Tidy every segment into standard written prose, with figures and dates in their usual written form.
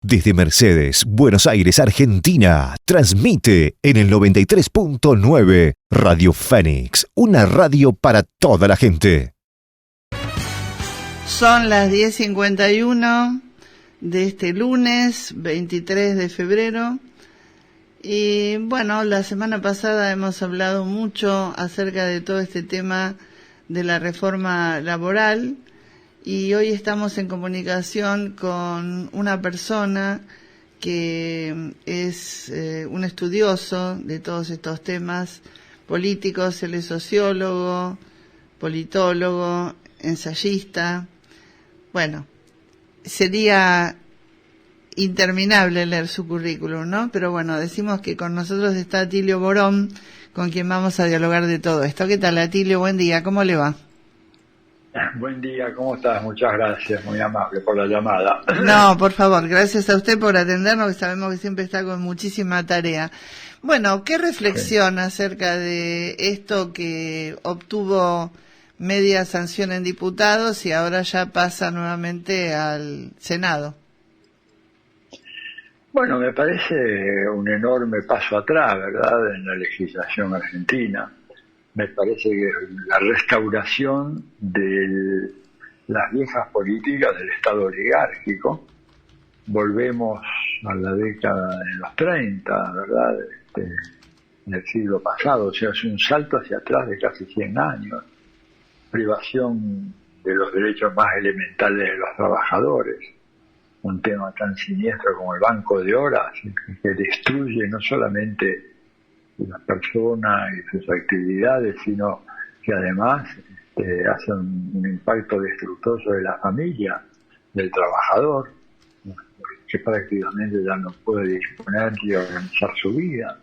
Desde Mercedes, Buenos Aires, Argentina, transmite en el 93.9 Radio Fénix, una radio para toda la gente. Son las 10:51 de este lunes 23 de febrero. Y bueno, la semana pasada hemos hablado mucho acerca de todo este tema de la reforma laboral. Y hoy estamos en comunicación con una persona que es un estudioso de todos estos temas políticos. Él es sociólogo, politólogo, ensayista. Bueno, sería interminable leer su currículum, ¿no? Pero bueno, decimos que con nosotros está Atilio Borón, con quien vamos a dialogar de todo esto. ¿Qué tal, Atilio? Buen día, ¿cómo le va? Buen día, ¿cómo estás? Muchas gracias, muy amable por la llamada. No, por favor, gracias a usted por atendernos, que sabemos que siempre está con muchísima tarea. Bueno, ¿qué reflexión acerca de esto que obtuvo media sanción en diputados y ahora ya pasa nuevamente al Senado? Bueno, me parece un enorme paso atrás, ¿verdad?, en la legislación argentina. Me parece que la restauración de las viejas políticas del Estado oligárquico. Volvemos a la década de los 30, ¿verdad?, del siglo pasado, o sea, es un salto hacia atrás de casi 100 años. Privación de los derechos más elementales de los trabajadores. Un tema tan siniestro como el banco de horas, que destruye no solamente la persona y sus actividades, sino que además hace un impacto destructor sobre la familia del trabajador, que prácticamente ya no puede disponer y organizar su vida.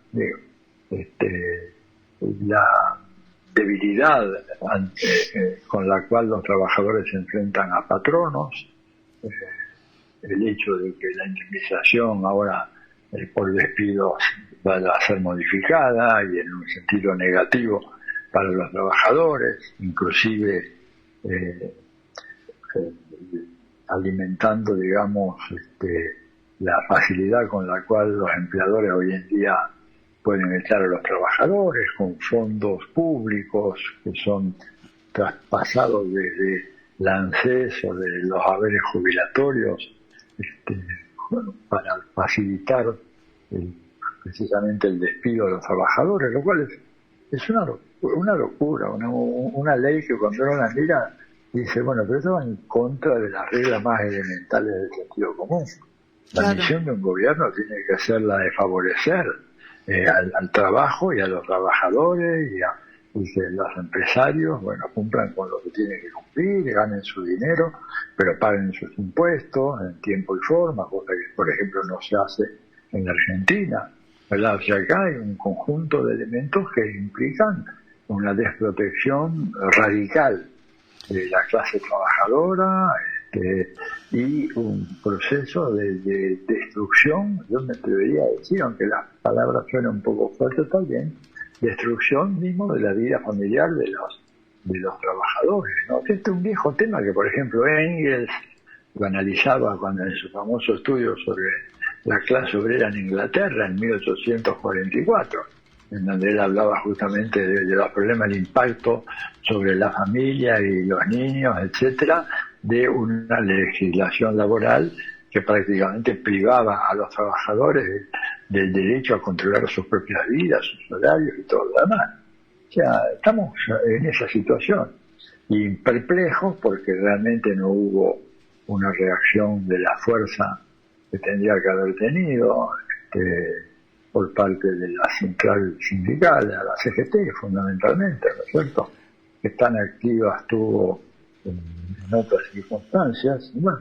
La debilidad con la cual los trabajadores se enfrentan a patronos, el hecho de que la indemnización ahora por despidos va a ser modificada y en un sentido negativo para los trabajadores, inclusive alimentando, digamos, la facilidad con la cual los empleadores hoy en día pueden echar a los trabajadores con fondos públicos que son traspasados desde la ANSES o de los haberes jubilatorios, para facilitar precisamente el despido de los trabajadores, lo cual es una locura, una ley que cuando uno la mira dice, bueno, pero eso va en contra de las reglas más elementales del sentido común. La misión de un gobierno tiene que ser la de favorecer al trabajo y a los trabajadores y que los empresarios, bueno, cumplan con lo que tienen que cumplir, ganen su dinero, pero paguen sus impuestos en tiempo y forma, cosa que, por ejemplo, no se hace en Argentina, ¿verdad? O sea, acá hay un conjunto de elementos que implican una desprotección radical de la clase trabajadora y un proceso de destrucción, yo me atrevería a decir, aunque las palabras suenan un poco fuertes también, destrucción mismo de la vida familiar de los trabajadores, ¿no? Este es un viejo tema que, por ejemplo, Engels lo analizaba cuando en su famoso estudio sobre la clase obrera en Inglaterra en 1844, en donde él hablaba justamente de los problemas, el impacto sobre la familia y los niños, etcétera, de una legislación laboral que prácticamente privaba a los trabajadores del derecho a controlar sus propias vidas, sus horarios y todo lo demás. O sea, estamos en esa situación y perplejos porque realmente no hubo una reacción de la fuerza que tendría que haber tenido por parte de la central sindical, de la CGT fundamentalmente, ¿no es cierto?, que tan activa estuvo en otras circunstancias. Y bueno,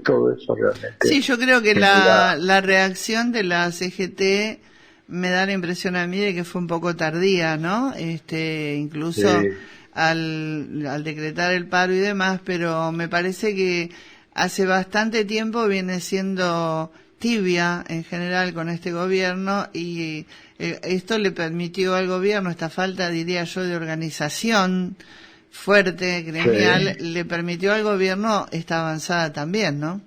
todo eso realmente... Sí, yo creo que la reacción de la CGT me da la impresión a mí de que fue un poco tardía, ¿no? Incluso sí, al decretar el paro y demás, pero me parece que hace bastante tiempo viene siendo tibia en general con este gobierno y esto le permitió al gobierno, esta falta, diría yo, de organización fuerte, gremial, sí, le permitió al gobierno esta avanzada también, ¿no?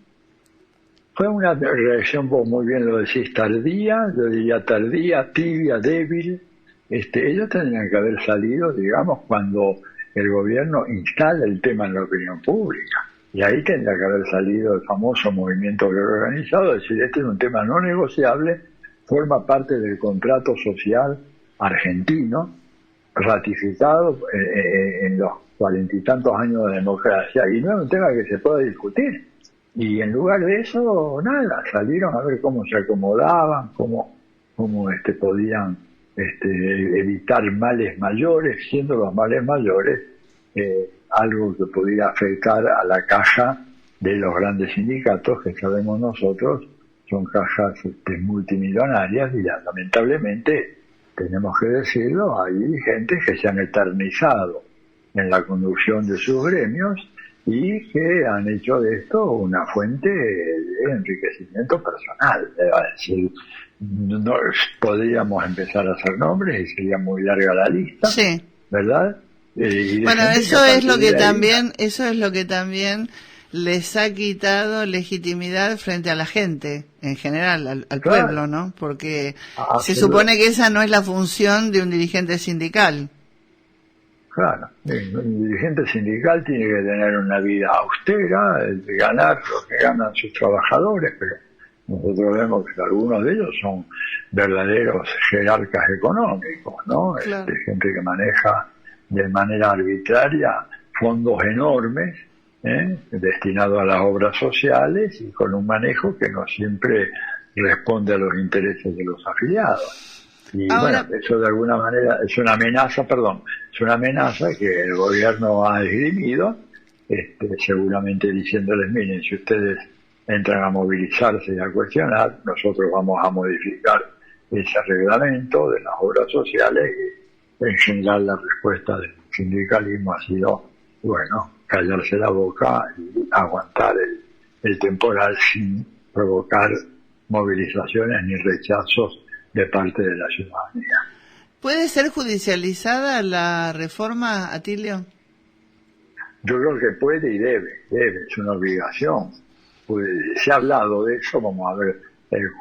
Fue una reacción, vos muy bien lo decís, tardía, yo diría tardía, tibia, débil. Ellos tendrían que haber salido, digamos, cuando el gobierno instala el tema en la opinión pública. Y ahí tendría que haber salido el famoso movimiento organizado, es decir, este es un tema no negociable, forma parte del contrato social argentino, ratificado en los 40 y tantos años de democracia, y no es un tema que se pueda discutir. Y en lugar de eso, nada, salieron a ver cómo se acomodaban, cómo podían evitar males mayores, siendo los males mayores algo que podía afectar a la caja de los grandes sindicatos, que sabemos nosotros son cajas multimillonarias, y lamentablemente, tenemos que decirlo, hay dirigentes que se han eternizado en la conducción de sus gremios y que han hecho de esto una fuente de enriquecimiento personal. Es decir, no, podríamos empezar a hacer nombres y sería muy larga la lista, sí, ¿verdad? Bueno, eso es lo que también les ha quitado legitimidad frente a la gente, en general, al claro, pueblo, ¿no? Porque se supone que esa no es la función de un dirigente sindical. Claro, un dirigente sindical tiene que tener una vida austera, de ganar lo que ganan sus trabajadores, pero nosotros vemos que algunos de ellos son verdaderos jerarcas económicos, ¿no? Claro. Gente que maneja de manera arbitraria fondos enormes destinados a las obras sociales y con un manejo que no siempre responde a los intereses de los afiliados. Y ahora, bueno, eso de alguna manera es una amenaza que el gobierno ha esgrimido, seguramente diciéndoles, miren, si ustedes entran a movilizarse y a cuestionar, nosotros vamos a modificar ese reglamento de las obras sociales. Y en general la respuesta del sindicalismo ha sido, bueno, callarse la boca y aguantar el temporal sin provocar movilizaciones ni rechazos de parte de la ciudadanía. ¿Puede ser judicializada la reforma, Atilio? Yo creo que puede y debe, es una obligación. Pues, se ha hablado de eso, vamos a ver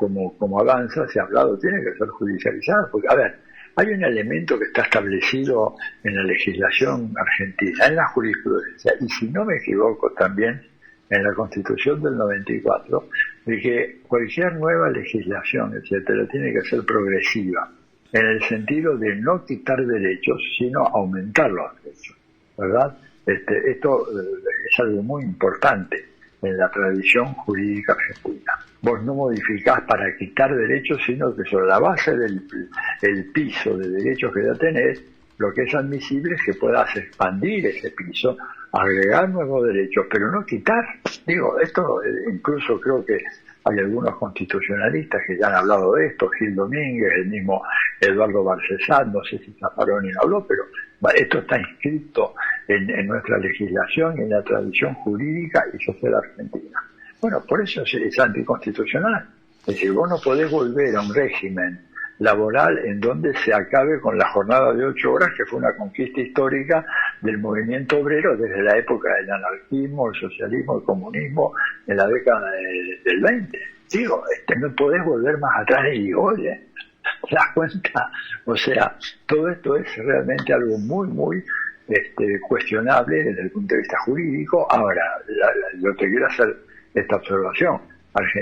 cómo avanza, se ha hablado, tiene que ser judicializada, porque, a ver, hay un elemento que está establecido en la legislación argentina, en la jurisprudencia, y si no me equivoco también en la Constitución del 94, de que cualquier nueva legislación, etcétera, tiene que ser progresiva, en el sentido de no quitar derechos, sino aumentar los derechos, ¿verdad? Esto es algo muy importante en la tradición jurídica argentina. Vos no modificás para quitar derechos, sino que sobre la base del piso de derechos que ya tenés, lo que es admisible es que puedas expandir ese piso, agregar nuevos derechos, pero no quitar. Digo, esto incluso creo que hay algunos constitucionalistas que ya han hablado de esto, Gil Domínguez, el mismo Eduardo Barcesat, no sé si Zaffaroni habló, pero esto está inscrito en nuestra legislación y en la tradición jurídica y social argentina. Bueno, por eso es anticonstitucional. Es decir, vos no podés volver a un régimen laboral en donde se acabe con la jornada de 8 horas, que fue una conquista histórica del movimiento obrero desde la época del anarquismo, el socialismo, el comunismo, en la década del 20. Digo, no podés volver más atrás y digo, oye, ¿te das cuenta? O sea, todo esto es realmente algo muy, muy cuestionable desde el punto de vista jurídico. Ahora, yo te quiero hacer esta observación.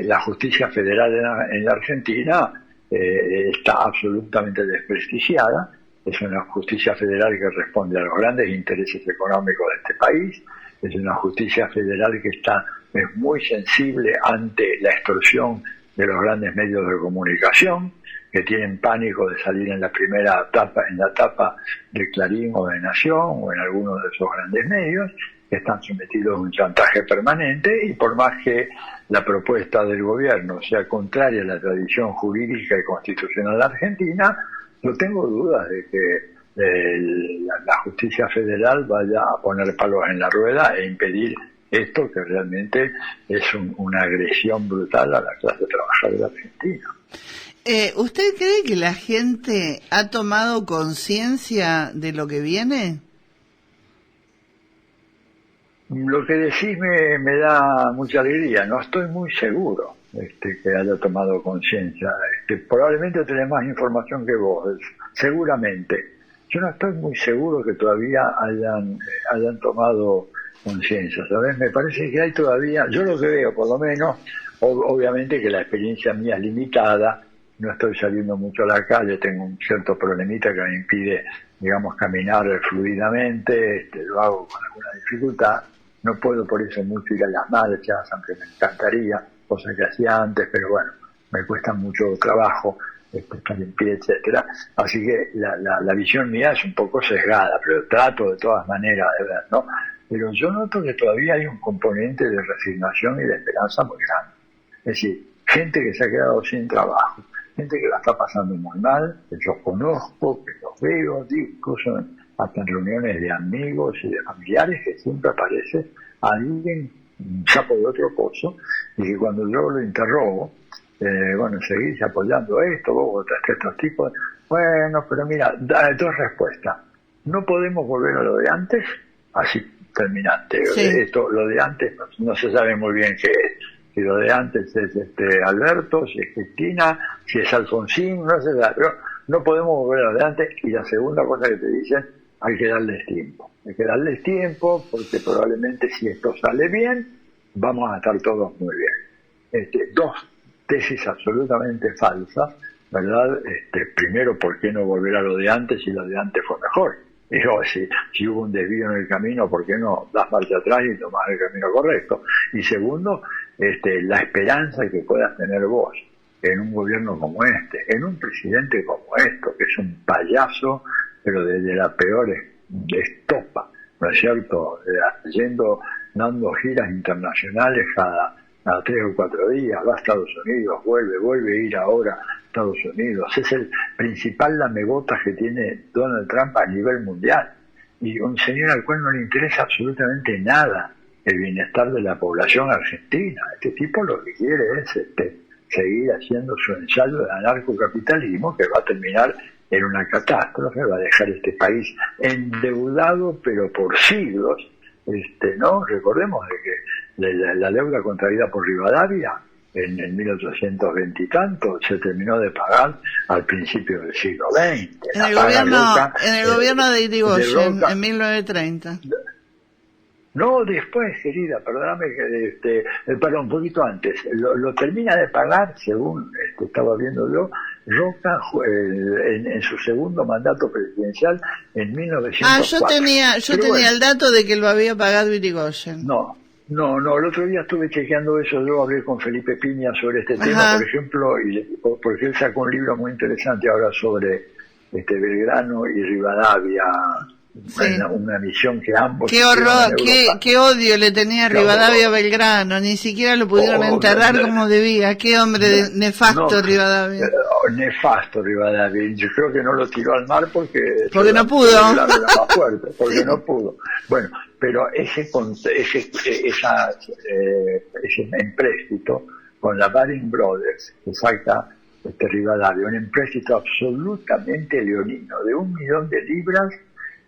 La justicia federal en la Argentina está absolutamente desprestigiada. Es una justicia federal que responde a los grandes intereses económicos de este país. Es una justicia federal que es muy sensible ante la extorsión de los grandes medios de comunicación, que tienen pánico de salir en la tapa de Clarín o de Nación o en alguno de esos grandes medios, que están sometidos a un chantaje permanente, y por más que la propuesta del gobierno sea contraria a la tradición jurídica y constitucional argentina, yo tengo dudas de que la justicia federal vaya a poner palos en la rueda e impedir esto, que realmente es una agresión brutal a la clase trabajadora argentina. ¿Usted cree que la gente ha tomado conciencia de lo que viene? Lo que decís me da mucha alegría, no estoy muy seguro. que haya tomado conciencia. Probablemente tenés más información que vos, seguramente. Yo no estoy muy seguro que todavía hayan tomado conciencia, ¿sabes? Me parece que hay todavía, yo lo que veo por lo menos, obviamente que la experiencia mía es limitada, no estoy saliendo mucho a la calle, tengo un cierto problemita que me impide, digamos, caminar fluidamente, lo hago con alguna dificultad, no puedo por eso mucho ir a las marchas, aunque me encantaría, cosa que hacía antes, pero bueno, me cuesta mucho trabajo estar en pie, etcétera. Así que la visión mía es un poco sesgada, pero trato de todas maneras de ver, ¿no? Pero yo noto que todavía hay un componente de resignación y de esperanza muy grande. Es decir, gente que se ha quedado sin trabajo, gente que la está pasando muy mal, que yo conozco, que los veo, incluso hasta en reuniones de amigos y de familiares, que siempre aparece alguien, un sapo de otro pozo, y que cuando yo lo interrogo, bueno, seguís apoyando esto, vos votaste estos tipos, bueno, pero mira, dos respuestas. No podemos volver a lo de antes, así terminante. Sí. Lo de antes no se sabe muy bien qué es. Si lo de antes es Alberto, si es Cristina, si es Alfonsín, no se sabe, pero no podemos volver a lo de antes. Y la segunda cosa que te dicen, hay que darles tiempo. Hay que darles tiempo porque probablemente si esto sale bien, vamos a estar todos muy bien. Dos tesis absolutamente falsas, ¿verdad? Primero, ¿por qué no volver a lo de antes si lo de antes fue mejor? Digo, si hubo un desvío en el camino, ¿por qué no das marcha atrás y tomás el camino correcto? Y segundo, la esperanza que puedas tener vos en un gobierno como en un presidente como esto, que es un payaso, pero desde la peor estopa, ¿no es cierto? Dando giras internacionales cada 3 o 4 días, va a Estados Unidos, vuelve a ir ahora a Estados Unidos. Es el principal lamebotas que tiene Donald Trump a nivel mundial. Y un señor al cual no le interesa absolutamente nada el bienestar de la población argentina. Este tipo lo que quiere es seguir haciendo su ensayo de anarcocapitalismo que va a terminar en una catástrofe, va a dejar este país endeudado, pero por siglos. ¿No? Recordemos de que la deuda contraída por Rivadavia en 1820 y tanto se terminó de pagar al principio del siglo XX. En el gobierno de Irigoyen, en 1930. No, después, querida, perdóname, perdón, un poquito antes. Lo termina de pagar, según estaba viendo yo, Roca en su segundo mandato presidencial en 1904. Yo tenía el dato de que lo había pagado Irigoyen. No, el otro día estuve chequeando eso, yo hablé con Felipe Piña sobre este tema, por ejemplo, porque él sacó un libro muy interesante ahora sobre Belgrano y Rivadavia. Sí. Una misión que ambos... ¡Qué horror! Qué odio le tenía Rivadavia a Belgrano! Ni siquiera lo pudieron enterrar como debía. ¡Qué hombre nefasto Rivadavia! Nefasto Rivadavia. Yo creo que no lo tiró al mar porque no pudo. Más fuerte, porque no pudo. Bueno, pero ese empréstito con la Baring Brothers que saca Rivadavia, un empréstito absolutamente leonino de 1 millón de libras,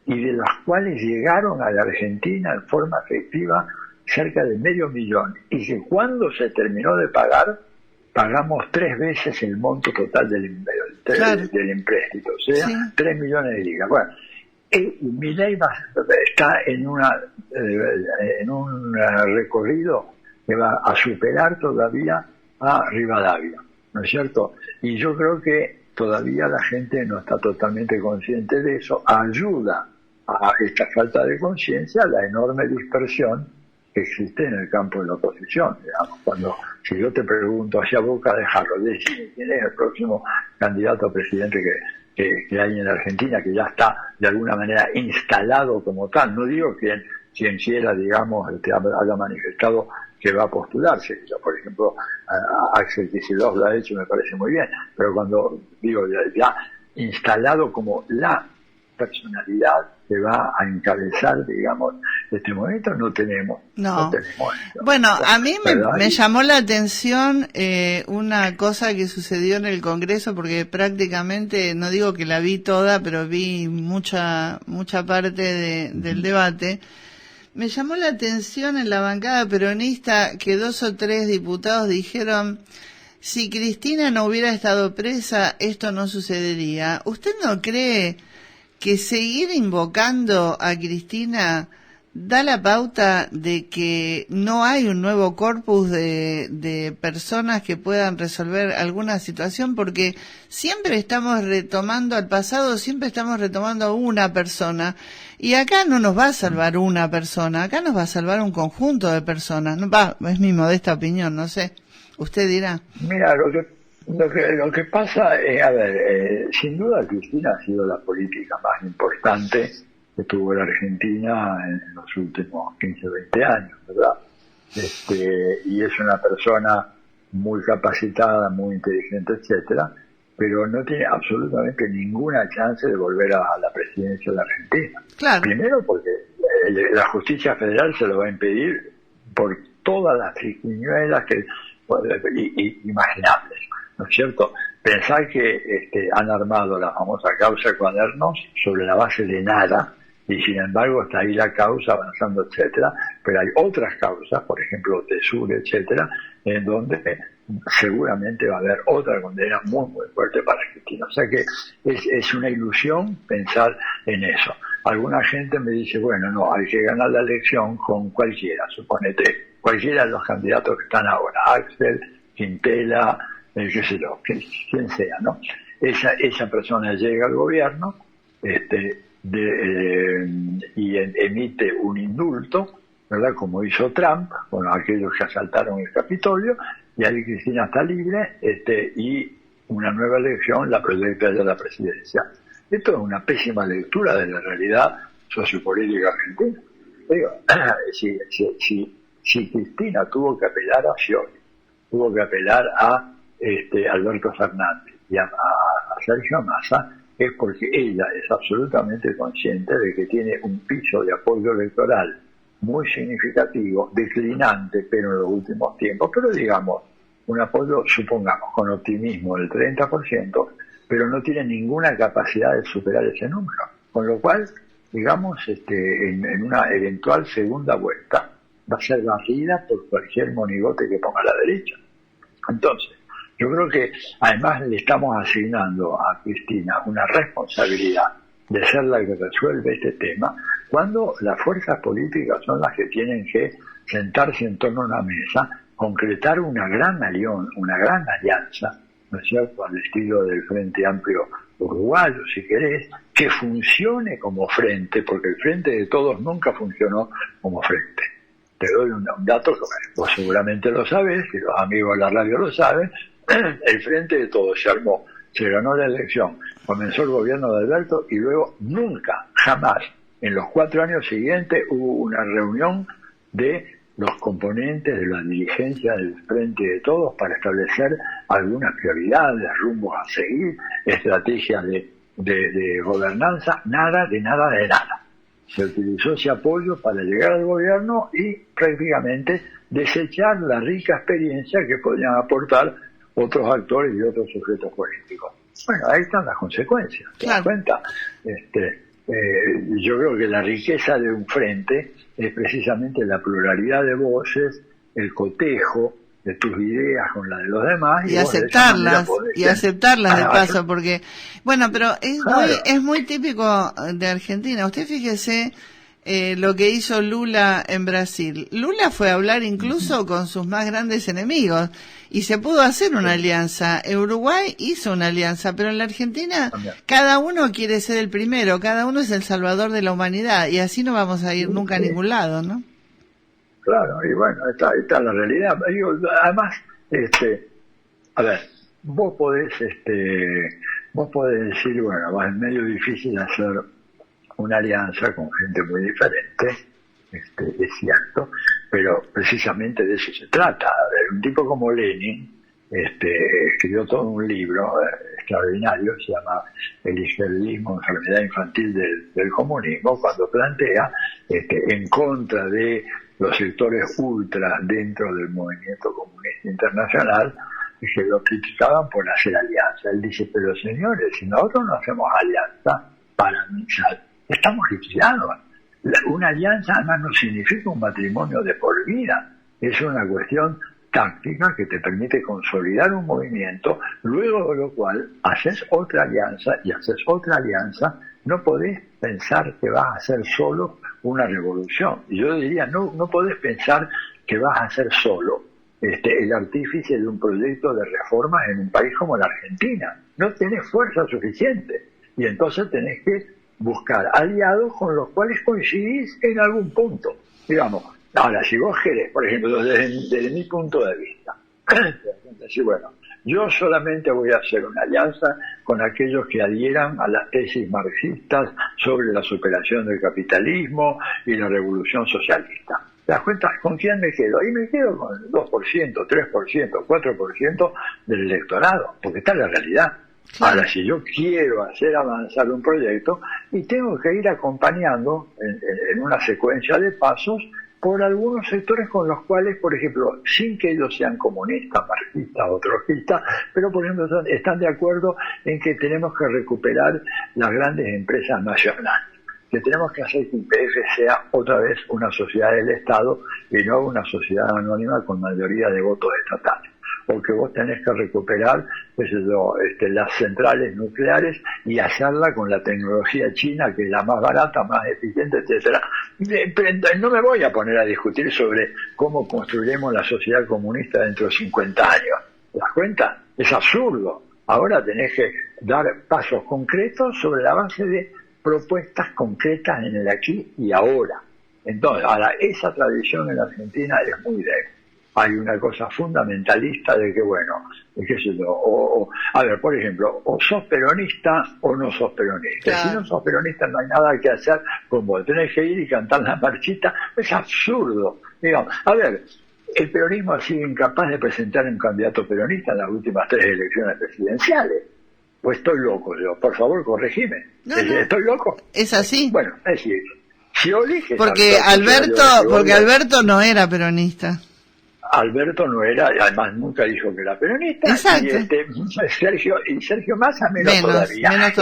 y de las cuales llegaron a la Argentina en forma efectiva cerca de 500.000, y que cuando se terminó de pagar, pagamos 3 veces el monto total del empréstito, o sea, 3 millones de libras. Bueno, Milei está en un recorrido que va a superar todavía a Rivadavia, ¿no es cierto? Y yo creo que todavía la gente no está totalmente consciente de eso. Ayuda a esta falta de conciencia la enorme dispersión que existe en el campo de la oposición. Digamos, si yo te pregunto hacia boca de jarro, decime quién es el próximo candidato a presidente que hay en Argentina, que ya está de alguna manera instalado como tal. No digo que quien quiera, digamos, haya manifestado que va a postularse. Yo, por ejemplo, Axel Kicillof lo ha hecho, me parece muy bien, pero cuando digo ya instalado como la personalidad que va a encabezar, digamos, este momento, no tenemos. Bueno, a mí me llamó la atención una cosa que sucedió en el Congreso, porque prácticamente, no digo que la vi toda, pero vi mucha parte del debate. Me llamó la atención en la bancada peronista que 2 o 3 diputados dijeron, si Cristina no hubiera estado presa, esto no sucedería. ¿Usted no cree que seguir invocando a Cristina da la pauta de que no hay un nuevo corpus de personas que puedan resolver alguna situación? Porque siempre estamos retomando al pasado, siempre estamos retomando a una persona, y acá no nos va a salvar una persona, acá nos va a salvar un conjunto de personas. No, es mi modesta opinión, no sé, usted dirá. Mira, lo que pasa, a ver, sin duda Cristina ha sido la política más importante que tuvo la Argentina en los últimos 15 o 20 años, ¿verdad? Y es una persona muy capacitada, muy inteligente, etcétera, pero no tiene absolutamente ninguna chance de volver a la presidencia de la Argentina. Claro. Primero porque la justicia federal se lo va a impedir por todas las triquiñuelas imaginables, ¿no es cierto? Pensar que han armado la famosa causa Cuadernos sobre la base de nada, y sin embargo está ahí la causa avanzando, etcétera, pero hay otras causas, por ejemplo Tesur, etcétera, en donde seguramente va a haber otra condena muy muy fuerte para Cristina. O sea que es una ilusión pensar en eso. Alguna gente me dice, bueno, no, hay que ganar la elección con cualquiera, suponete, cualquiera de los candidatos que están ahora, Axel, Quintela, qué sé yo, quien sea, ¿no? Esa persona llega al gobierno, y emite un indulto, ¿verdad? Como hizo Trump con aquellos que asaltaron el Capitolio, y ahí Cristina está libre, y una nueva elección la proyecta ya la presidencia. Esto es una pésima lectura de la realidad sociopolítica argentina. Digo, si Cristina tuvo que apelar a Scioli, tuvo que apelar a Alberto Fernández y a Sergio Massa, es porque ella es absolutamente consciente de que tiene un piso de apoyo electoral muy significativo, declinante, pero en los últimos tiempos, pero digamos, un apoyo, supongamos, con optimismo del 30%, pero no tiene ninguna capacidad de superar ese número. Con lo cual, digamos, en una eventual segunda vuelta, va a ser barrida por cualquier monigote que ponga a la derecha. Entonces, yo creo que además le estamos asignando a Cristina una responsabilidad de ser la que resuelve este tema, cuando las fuerzas políticas son las que tienen que sentarse en torno a una mesa, concretar una gran alianza, ¿no es cierto?, al estilo del Frente Amplio uruguayo, si querés, que funcione como frente, porque el Frente de Todos nunca funcionó como frente. Te doy un dato que vos seguramente lo sabés, y los amigos de la radio lo saben. El Frente de Todos se armó, se ganó la elección, comenzó el gobierno de Alberto, y luego nunca, jamás, en los 4 años siguientes hubo una reunión de los componentes de la dirigencia del Frente de Todos para establecer algunas prioridades, rumbos a seguir, estrategias de gobernanza, nada. Se utilizó ese apoyo para llegar al gobierno y prácticamente desechar la rica experiencia que podían aportar otros actores y otros sujetos políticos. Bueno, ahí están las consecuencias, ¿te das cuenta? Yo creo que la riqueza de un frente es precisamente la pluralidad de voces, el cotejo de tus ideas con la de los demás y aceptarlas de paso, porque bueno, pero es muy típico de Argentina. Usted fíjese lo que hizo Lula en Brasil. Lula fue a hablar incluso con sus más grandes enemigos y se pudo hacer una alianza. Uruguay hizo una alianza, pero en la Argentina cada uno quiere ser el primero, cada uno es el salvador de la humanidad, y así no vamos a ir nunca a ningún lado, ¿no? Claro, y bueno, está la realidad. Además, a ver, vos podés decir, bueno, es medio difícil hacer una alianza con gente muy diferente, es cierto, pero precisamente de eso se trata. A ver, un tipo como Lenin escribió todo un libro extraordinario, se llama El izquierdismo, enfermedad infantil del comunismo, cuando plantea, en contra de los sectores ultra dentro del movimiento comunista internacional, que lo criticaban por hacer alianza. Él dice, pero señores, si nosotros no hacemos alianza para estamos liquidados. Una alianza además no significa un matrimonio de por vida, es una cuestión táctica que te permite consolidar un movimiento, luego de lo cual haces otra alianza y haces otra alianza. No podés pensar que vas a hacer solo una revolución. Y yo diría, no podés pensar que vas a ser solo el artífice de un proyecto de reformas en un país como la Argentina. No tenés fuerza suficiente y entonces tenés que buscar aliados con los cuales coincidís en algún punto. Digamos, ahora, si vos querés, por ejemplo, desde mi punto de vista, decir, bueno, yo solamente voy a hacer una alianza con aquellos que adhieran a las tesis marxistas sobre la superación del capitalismo y la revolución socialista. ¿Te das cuenta? ¿Con quién me quedo? Ahí me quedo con el 2%, 3%, 4% del electorado, porque está la realidad. Claro. Ahora, si yo quiero hacer avanzar un proyecto y tengo que ir acompañando en una secuencia de pasos por algunos sectores con los cuales, por ejemplo, sin que ellos sean comunistas, marxistas o trotskistas, pero por ejemplo están de acuerdo en que tenemos que recuperar las grandes empresas nacionales, que tenemos que hacer que YPF sea otra vez una sociedad del Estado y no una sociedad anónima con mayoría de votos estatales, o que vos tenés que recuperar las centrales nucleares y hacerla con la tecnología china, que es la más barata, más eficiente, etcétera. No me voy a poner a discutir sobre cómo construiremos la sociedad comunista dentro de 50 años. ¿Te das cuenta? Es absurdo. Ahora tenés que dar pasos concretos sobre la base de propuestas concretas en el aquí y ahora. Entonces, ahora, esa tradición en Argentina es muy débil. Hay una cosa fundamentalista de que, bueno, qué sé yo, a ver, por ejemplo, o sos peronista o no sos peronista. Claro. Si no sos peronista no hay nada que hacer con vos. Tenés que ir y cantar la marchita. Es absurdo. Digamos, a ver, el peronismo ha sido incapaz de presentar un candidato peronista en las últimas 3 elecciones presidenciales. Pues estoy loco yo. Por favor, corregime. No. ¿Estoy loco? Es así. Bueno, es decir, si eliges... Porque Alberto no era peronista. Alberto no era, además nunca dijo que era peronista. Exacto. Y Sergio Massa menos todavía.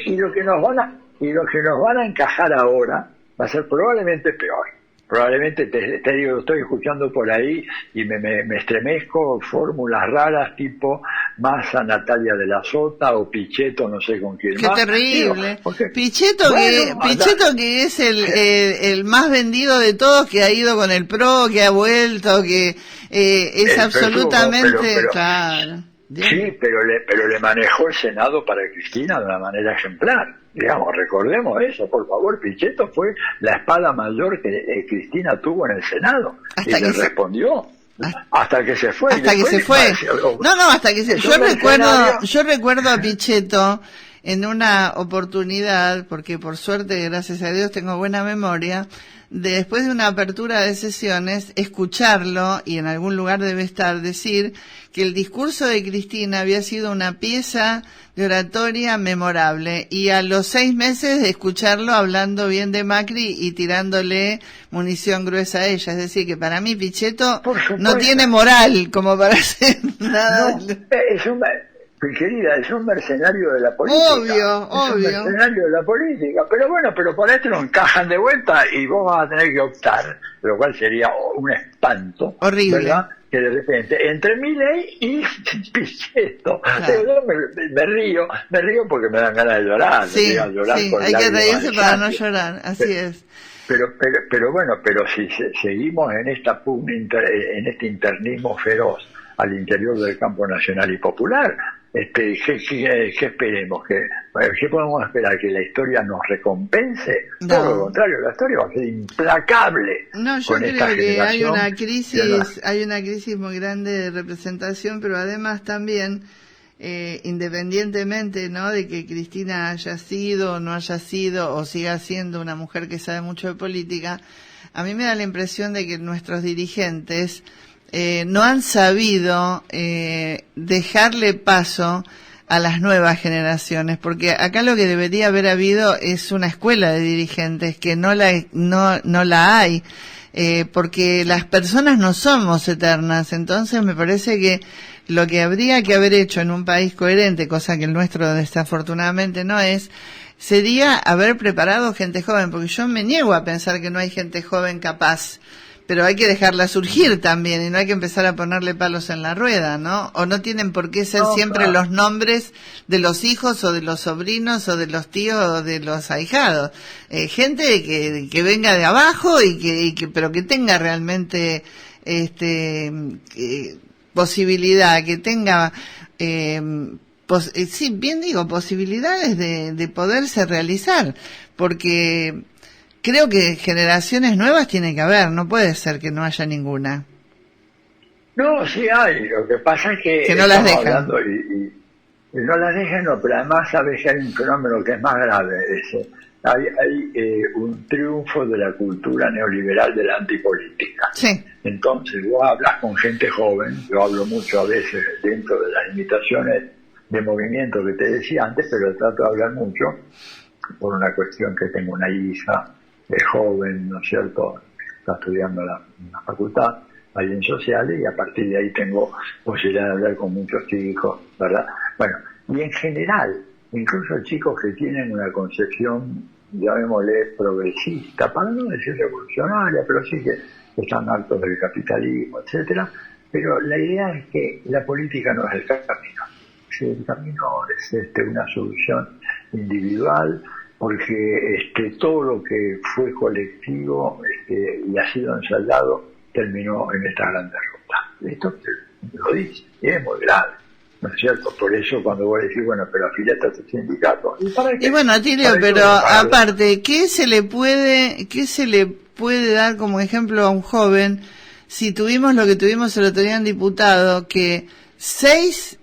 Y lo que nos van a encajar ahora va a ser probablemente peor. Probablemente te digo, estoy escuchando por ahí y me estremezco fórmulas raras tipo Massa, Natalia de la Sota o Pichetto, no sé con quién más. ¡Qué terrible! Digo, Pichetto que es el más vendido de todos, que ha ido con el PRO, que ha vuelto, que es absolutamente... Claro. Sí, pero le manejó el Senado para Cristina de una manera ejemplar. Digamos, recordemos eso, por favor. Pichetto fue la espada mayor que Cristina tuvo en el Senado. Hasta y le respondió. Hasta que se fue. Hasta que se fue. Hasta que se fue. Yo recuerdo a Pichetto en una oportunidad, porque por suerte, gracias a Dios, tengo buena memoria, después de una apertura de sesiones, escucharlo, y en algún lugar debe estar, decir que el discurso de Cristina había sido una pieza de oratoria memorable, y a los 6 meses de escucharlo hablando bien de Macri y tirándole munición gruesa a ella. Es decir, que para mí Pichetto no tiene moral como para hacer nada. Querida, es un mercenario de la política. Obvio. Un mercenario de la política. Pero bueno, por esto lo encajan de vuelta y vos vas a tener que optar, lo cual sería un espanto. Horrible. ¿Verdad? Que de repente, entre Milei y Pichetto. Claro. Yo me río porque me dan ganas de llorar. Sí, hay que reírse para no llorar, así es. Pero bueno, si seguimos en esta pugna, en este internismo feroz al interior del campo nacional y popular, ¿qué esperemos? ¿Qué podemos esperar? ¿Que la historia nos recompense? No. Todo lo contrario, la historia va a ser implacable. No, yo creo que hay una crisis muy grande de representación, pero además también, independientemente, ¿no?, de que Cristina haya sido o no haya sido o siga siendo una mujer que sabe mucho de política, a mí me da la impresión de que nuestros dirigentes no han sabido dejarle paso a las nuevas generaciones, porque acá lo que debería haber habido es una escuela de dirigentes, que no la hay, porque las personas no somos eternas. Entonces me parece que lo que habría que haber hecho en un país coherente, cosa que el nuestro desafortunadamente no es sería haber preparado gente joven, porque yo me niego a pensar que no hay gente joven capaz, pero hay que dejarla surgir también y no hay que empezar a ponerle palos en la rueda, ¿no? O no tienen por qué ser siempre claro, los nombres de los hijos o de los sobrinos o de los tíos o de los ahijados. Gente que venga de abajo y que pero que tenga realmente posibilidad, que tenga sí, bien digo, posibilidades de poderse realizar, porque creo que generaciones nuevas tiene que haber, no puede ser que no haya ninguna. no, sí hay, lo que pasa es que no las dejan. hablando y no las dejan, no, pero además sabes que hay un fenómeno que es más grave, hay un triunfo de la cultura neoliberal de la antipolítica. Sí. Entonces vos hablas con gente joven, yo hablo mucho a veces dentro de las limitaciones de movimiento que te decía antes, pero trato de hablar mucho por una cuestión que tengo una hija joven, ¿no es cierto?, está estudiando en la facultad, ahí en sociales, y a partir de ahí tengo posibilidad de hablar con muchos chicos, ¿verdad? Bueno, y en general, incluso chicos que tienen una concepción, llamémosle, progresista, para no decir revolucionaria, pero sí que están hartos del capitalismo, etcétera, pero la idea es que la política no es el camino. El camino es una solución individual, porque todo lo que fue colectivo y ha sido ensayado terminó en esta gran derrota. Esto lo dice, y es muy grave, ¿no es cierto? Por eso cuando vos decís, bueno, pero afiliate a tu sindicato. Y bueno, Atilio, pero aparte, ¿qué se le puede dar como ejemplo a un joven si tuvimos lo que tuvimos el otro día en diputado, que 6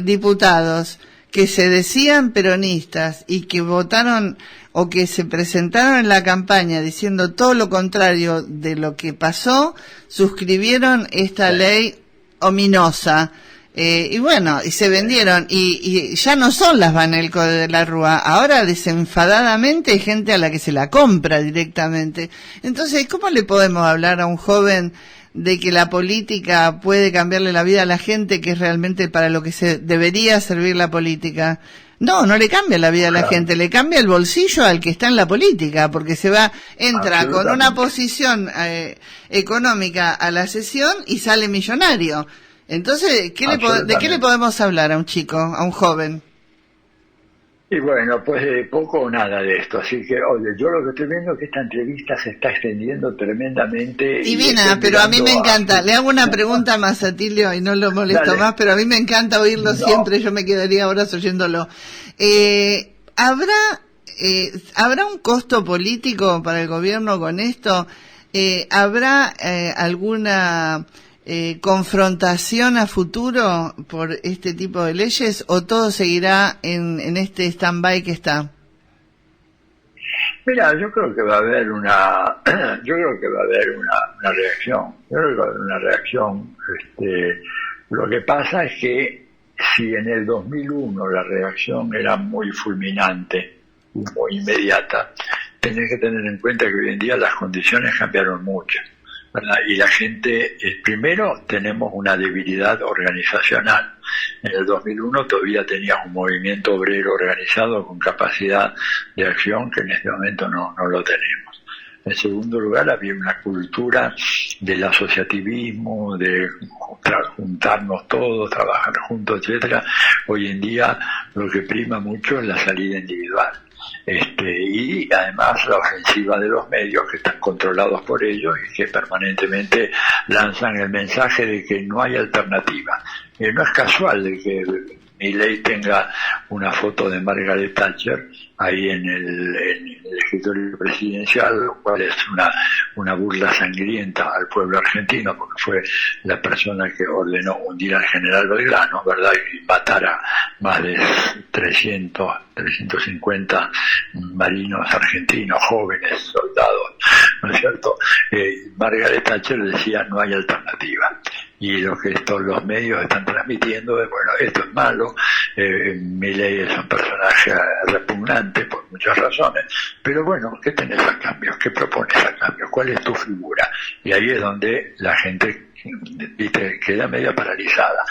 diputados que se decían peronistas y que votaron o que se presentaron en la campaña diciendo todo lo contrario de lo que pasó, suscribieron esta ley ominosa? Y bueno, y se vendieron, y ya no son las Banelco de la Rúa, ahora desenfadadamente hay gente a la que se la compra directamente. Entonces, ¿cómo le podemos hablar a un joven de que la política puede cambiarle la vida a la gente, que es realmente para lo que se debería servir la política? No le cambia la vida a la gente, le cambia el bolsillo al que está en la política, porque entra con una posición económica a la sesión y sale millonario. Entonces, ¿de qué le podemos hablar a un chico, a un joven? Y bueno, pues poco o nada de esto. Así que, oye, yo lo que estoy viendo es que esta entrevista se está extendiendo tremendamente. Divina, pero a mí me encanta. Le hago una pregunta más a Tilio y no lo molesto más, pero a mí me encanta oírlo siempre. Yo me quedaría horas oyéndolo. ¿Habrá un costo político para el gobierno con esto? ¿Habrá alguna confrontación a futuro por este tipo de leyes, o todo seguirá en este stand-by que está? Mira, yo creo que va a haber una reacción. Yo creo que va a haber una reacción. Lo que pasa es que si en el 2001 la reacción era muy fulminante y muy inmediata, tenés que tener en cuenta que hoy en día las condiciones cambiaron mucho, ¿verdad? Y la gente, primero tenemos una debilidad organizacional. En el 2001 todavía tenías un movimiento obrero organizado con capacidad de acción que en este momento no lo tenemos. En segundo lugar, había una cultura del asociativismo, de juntarnos todos, trabajar juntos, etcétera. Hoy en día lo que prima mucho es la salida individual. Y además la ofensiva de los medios, que están controlados por ellos y que permanentemente lanzan el mensaje de que no hay alternativa. No es casual de que Milei tenga una foto de Margaret Thatcher ahí en el escritorio presidencial, lo cual es una burla sangrienta al pueblo argentino, porque fue la persona que ordenó hundir al general Belgrano, ¿verdad? Y matar a más de 350 marinos argentinos, jóvenes, soldados, ¿no es cierto? Margaret Thatcher decía no hay alternativa. Y lo que los medios están transmitiendo es, bueno, esto es malo, Milei es un personaje repugnante por muchas razones, pero bueno, ¿qué tenés a cambio? ¿Qué propones a cambio? ¿Cuál es tu figura? Y ahí es donde la gente queda media paralizada.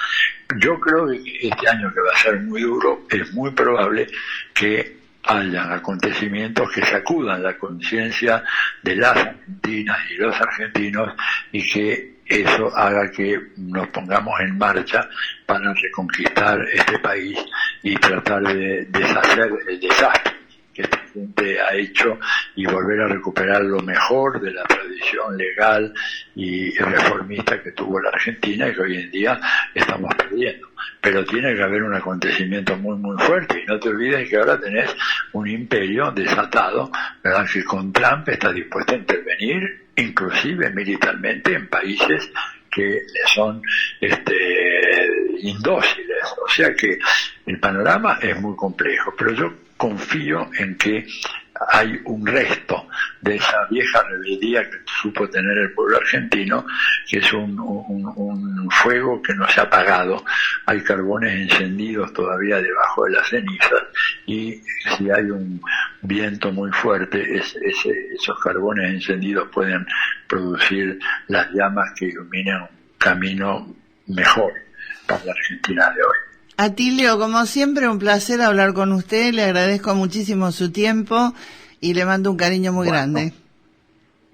Yo creo que este año, que va a ser muy duro, es muy probable que hayan acontecimientos que sacudan la conciencia de las argentinas y los argentinos y que eso haga que nos pongamos en marcha para reconquistar este país y tratar de deshacer el desastre que esta gente ha hecho y volver a recuperar lo mejor de la tradición legal y reformista que tuvo la Argentina y que hoy en día estamos perdiendo. Pero tiene que haber un acontecimiento muy muy fuerte y no te olvides que ahora tenés un imperio desatado, ¿verdad?, que con Trump está dispuesto a intervenir inclusive militarmente en países que le son indóciles. O sea que el panorama es muy complejo, pero yo confío en que hay un resto de esa vieja rebeldía que supo tener el pueblo argentino, que es un fuego que no se ha apagado. Hay carbones encendidos todavía debajo de las cenizas y si hay un viento muy fuerte, esos carbones encendidos pueden producir las llamas que iluminen un camino mejor para la Argentina de hoy. Atilio, como siempre, un placer hablar con usted, le agradezco muchísimo su tiempo y le mando un cariño muy grande.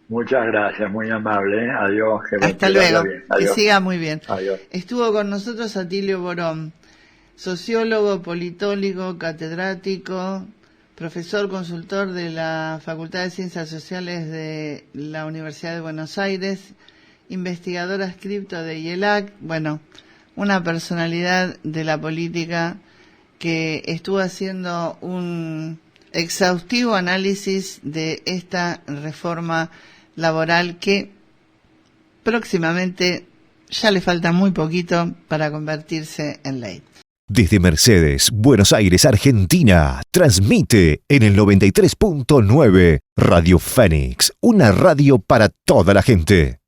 Muchas gracias, muy amable. Adiós. Hasta luego, que siga muy bien. Adiós. Estuvo con nosotros Atilio Borón, sociólogo, politólogo, catedrático, profesor consultor de la Facultad de Ciencias Sociales de la Universidad de Buenos Aires, investigador adscripto de IELAC, bueno, una personalidad de la política que estuvo haciendo un exhaustivo análisis de esta reforma laboral que próximamente ya le falta muy poquito para convertirse en ley. Desde Mercedes, Buenos Aires, Argentina, transmite en el 93.9 Radio Fénix, una radio para toda la gente.